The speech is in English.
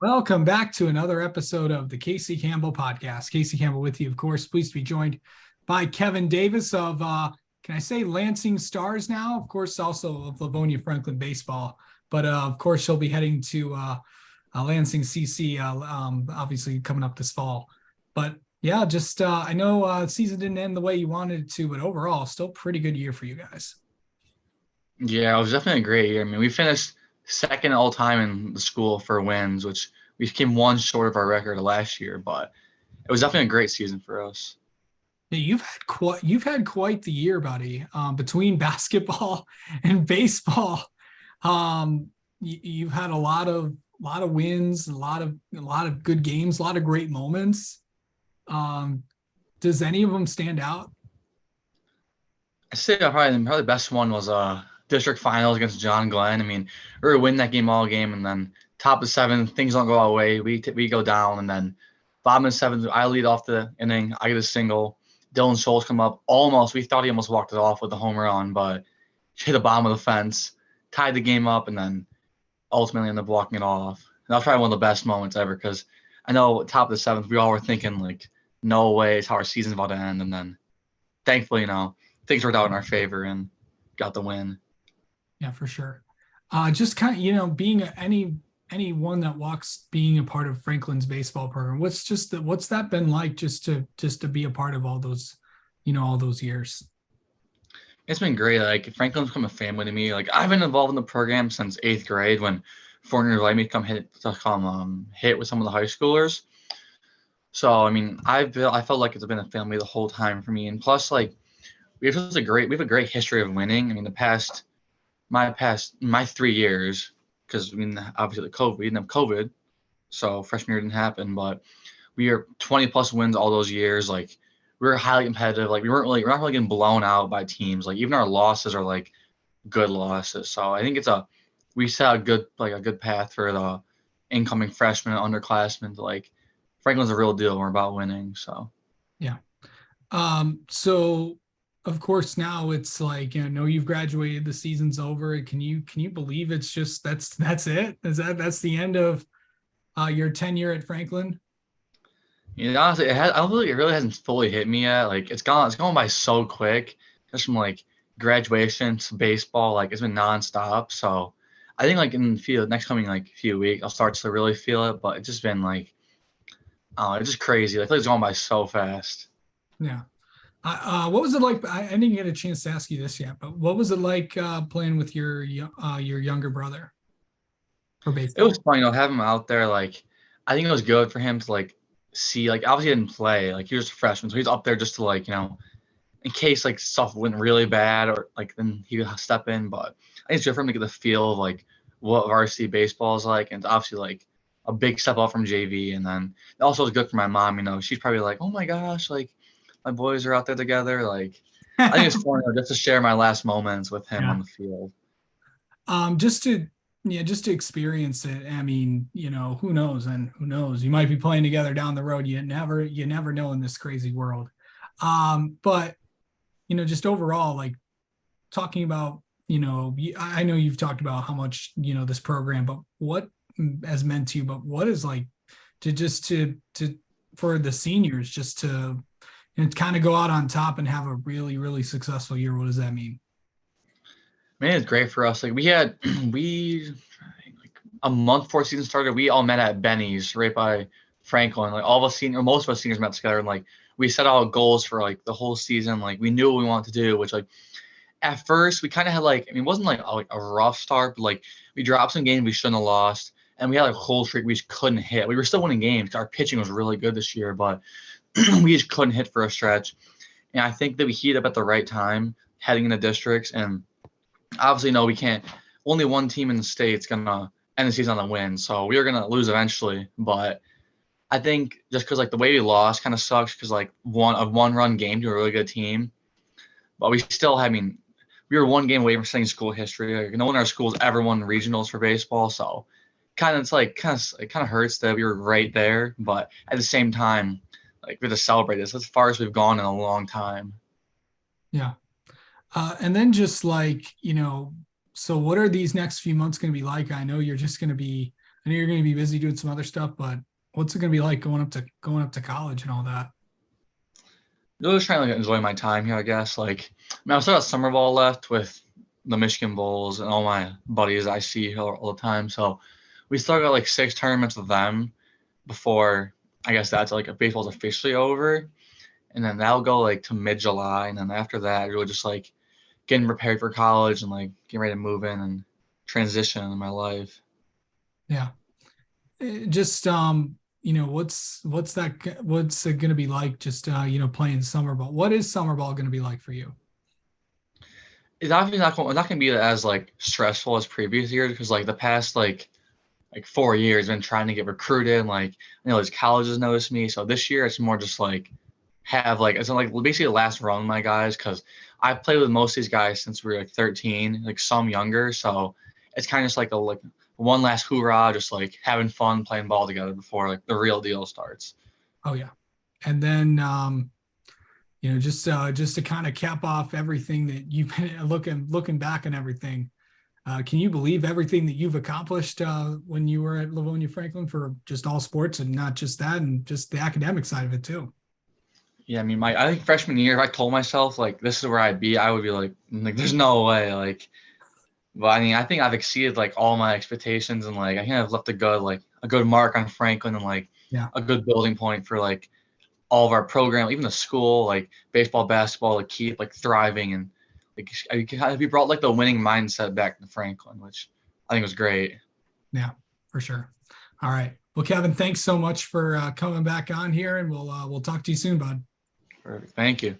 Welcome back to another episode of the Casey Campbell podcast. Casey Campbell with you, of course, pleased to be joined by Kevin Davis of, can I say Lansing Stars now? Of course, also of Livonia Franklin baseball. But of course, she'll be heading to Lansing CC, obviously coming up this fall. But yeah, just I know season didn't end the way you wanted it to, but overall, still pretty good year for you guys. Yeah, it was definitely a great year. I mean, we finished second all time in the school for wins, which we came one short of our record last year, but it was definitely a great season for us. Yeah, you've had quite the year, buddy. Between basketball and baseball, you've had a lot of wins, a lot of good games, a lot of great moments. Um, does any of them stand out? I say probably the best one was district finals against John Glenn. I mean, we were winning that game all game, and then top of seven, things don't go our way. We go down, and then bottom of seventh, I lead off the inning. I get a single. Dylan Scholes come up almost. We thought he almost walked it off with a home run, but hit the bottom of the fence, tied the game up, and then ultimately ended up walking it off. And that was probably one of the best moments ever because I know top of the seventh, we all were thinking like, no way, it's how our season's about to end, and then thankfully, things worked out in our favor and got the win. Yeah, for sure. Just kind of, being anyone that walks being a part of Franklin's baseball program, what's that been like just to be a part of all those, all those years? It's been great. Like Franklin's become a family to me. Like I've been involved in the program since eighth grade when foreigners let me come hit with some of the high schoolers. So I mean, I felt like it's been a family the whole time for me. And plus, like we have a great history of winning. I mean, my 3 years, because I mean obviously we didn't have COVID, so freshman year didn't happen, but we are 20 plus wins all those years. Like we were highly competitive. Like we're not really getting blown out by teams. Like even our losses are like good losses. So I think we set a good path for the incoming freshmen and underclassmen to like Franklin's a real deal. We're about winning. So Yeah. So of course now it's like, you've graduated, the season's over. Can you believe it's just that's it? That's the end of your tenure at Franklin? honestly, I don't feel like it really hasn't fully hit me yet. Like it's gone by so quick. Just from like graduation to baseball, like it's been nonstop. So I think like in the next coming like few weeks, I'll start to really feel it. But it's just been like, oh, it's just crazy. Like it's gone by so fast. Yeah. What was it like? I didn't get a chance to ask you this yet, but what was it like playing with your younger brother for It was baseball? fun, have him out there. Like, I think it was good for him to like see. Like, obviously he didn't play. Like, he was a freshman, so he's up there just to like, in case like stuff went really bad or like then he would step in. But I think it's good for him to get the feel of like what varsity baseball is like, and it's obviously like a big step up from JV. And then it also is good for my mom. She's probably like, oh my gosh, like my boys are out there together. Like, I think it's fun just to share my last moments with him Yeah. on the field. Just to just to experience it. I mean, who knows, and who knows, you might be playing together down the road. You never know in this crazy world. But just overall, like talking about, I know you've talked about how much, this program, but what has meant to you, but what is like to for the seniors just to kind of go out on top and have a really, really successful year. What does that mean? Man, it's great for us. Like we had we like a month before season started, we all met at Benny's right by Franklin. Like all of us senior most of us seniors met together and like we set out goals for like the whole season. Like we knew what we wanted to do, which like at first we kind of had like it wasn't like a rough start, but like we dropped some games we shouldn't have lost. And we had like a whole streak we just couldn't hit. We were still winning games. Our pitching was really good this year, but we just couldn't hit for a stretch. And I think that we heated up at the right time heading into districts and obviously no, we can't. Only one team in the state's gonna end the season on a win, so we are gonna lose eventually. But I think just because like the way we lost kind of sucks because like one run game to a really good team, but we still. I mean, we were one game away from setting school history. Like, no one in our school's ever won regionals for baseball, so it kind of hurts that we were right there. But at the same time, like we have to celebrate this as far as we've gone in a long time. Yeah. And then just like, so what are these next few months going to be like? I know you're just going to be I know you're going to be busy doing some other stuff, but what's it going to be like going up to college and all that? Really just trying to like, enjoy my time here, I guess. Like, I mean, I still got summer ball left with the Michigan Bulls and all my buddies I see all the time. So we still got like 6 tournaments with them before I guess that's like baseball's officially over. And then that'll go like to mid July. And then after that, really just like getting prepared for college and like getting ready to move in and transition in my life. Yeah. Just what's it going to be like just playing summer ball? What is summer ball going to be like for you? It's obviously not going to be as like stressful as previous years because like the past like 4 years been trying to get recruited and like these colleges notice me. So this year it's more just like have like it's like basically the last run of my guys because I played with most of these guys since we were like 13, like some younger. So it's kind of just like a like one last hoorah, just like having fun playing ball together before like the real deal starts. Oh yeah. And then just to kind of cap off everything that you've been looking back on everything. Can you believe everything that you've accomplished when you were at Livonia Franklin for just all sports and not just that and just the academic side of it too? Yeah, I mean, I think freshman year, if I told myself like this is where I'd be, I would be like, there's no way. Like, but I mean, I think I've exceeded like all my expectations, and like I think I've left a good mark on Franklin, and like Yeah. a good building point for like all of our program, even the school, like baseball, basketball, like keep like thriving, and like we brought like the winning mindset back to Franklin, which I think was great. Yeah, for sure. All right. Well, Kevin, thanks so much for coming back on here, and we'll talk to you soon, bud. Perfect. Thank you.